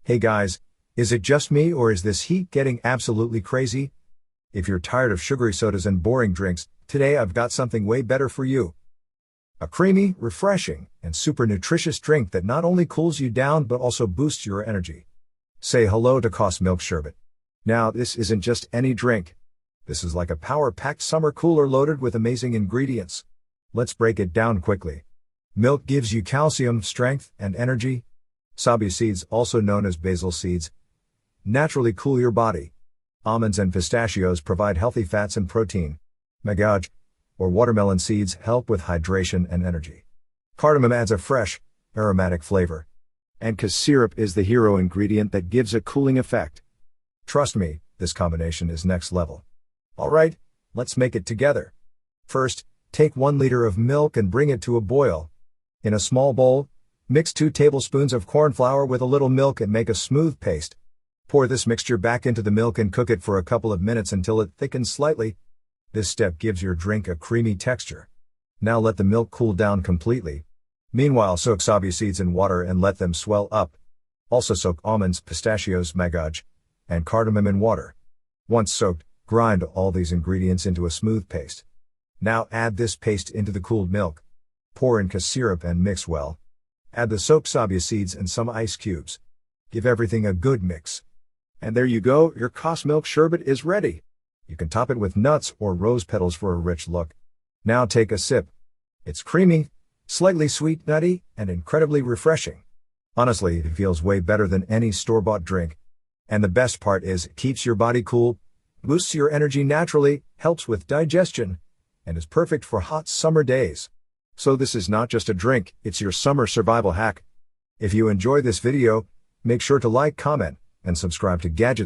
Hey guys, is it just me or is this heat getting absolutely crazy? If you're tired of sugary sodas and boring drinks, today I've got something way better for you. A creamy, refreshing, and super nutritious drink that not only cools you down but also boosts your energy. Say hello to Khas milk sherbet. Now this isn't just any drink. This is like a power-packed summer cooler loaded with amazing ingredients. Let's break it down quickly. Milk gives you calcium, strength, and energy. Sabja seeds, also known as basil seeds, naturally cool your body. Almonds and pistachios provide healthy fats and protein. Magaj, or watermelon seeds, help with hydration and energy. Cardamom adds a fresh, aromatic flavor. And khus syrup is the hero ingredient that gives a cooling effect. Trust me, this combination is next level. Alright, let's make it together. First, take 1 liter of milk and bring it to a boil. In a small bowl, mix 2 tablespoons of cornflour with a little milk and make a smooth paste. Pour this mixture back into the milk and cook it for a couple of minutes until it thickens slightly. This step gives your drink a creamy texture. Now let the milk cool down completely. Meanwhile, soak sabja seeds in water and let them swell up. Also soak almonds, pistachios, magaj, and cardamom in water. Once soaked, grind all these ingredients into a smooth paste. Now add this paste into the cooled milk. Pour in khus syrup and mix well. Add the soaked sabja seeds and some ice cubes. Give everything a good mix. And there you go, your Khas milk sherbet is ready. You can top it with nuts or rose petals for a rich look. Now take a sip. It's creamy, slightly sweet, nutty, and incredibly refreshing. Honestly, it feels way better than any store-bought drink. And the best part is it keeps your body cool, boosts your energy naturally, helps with digestion, and is perfect for hot summer days. So this is not just a drink, it's your summer survival hack. If you enjoy this video, make sure to like, comment, and subscribe to Gadget.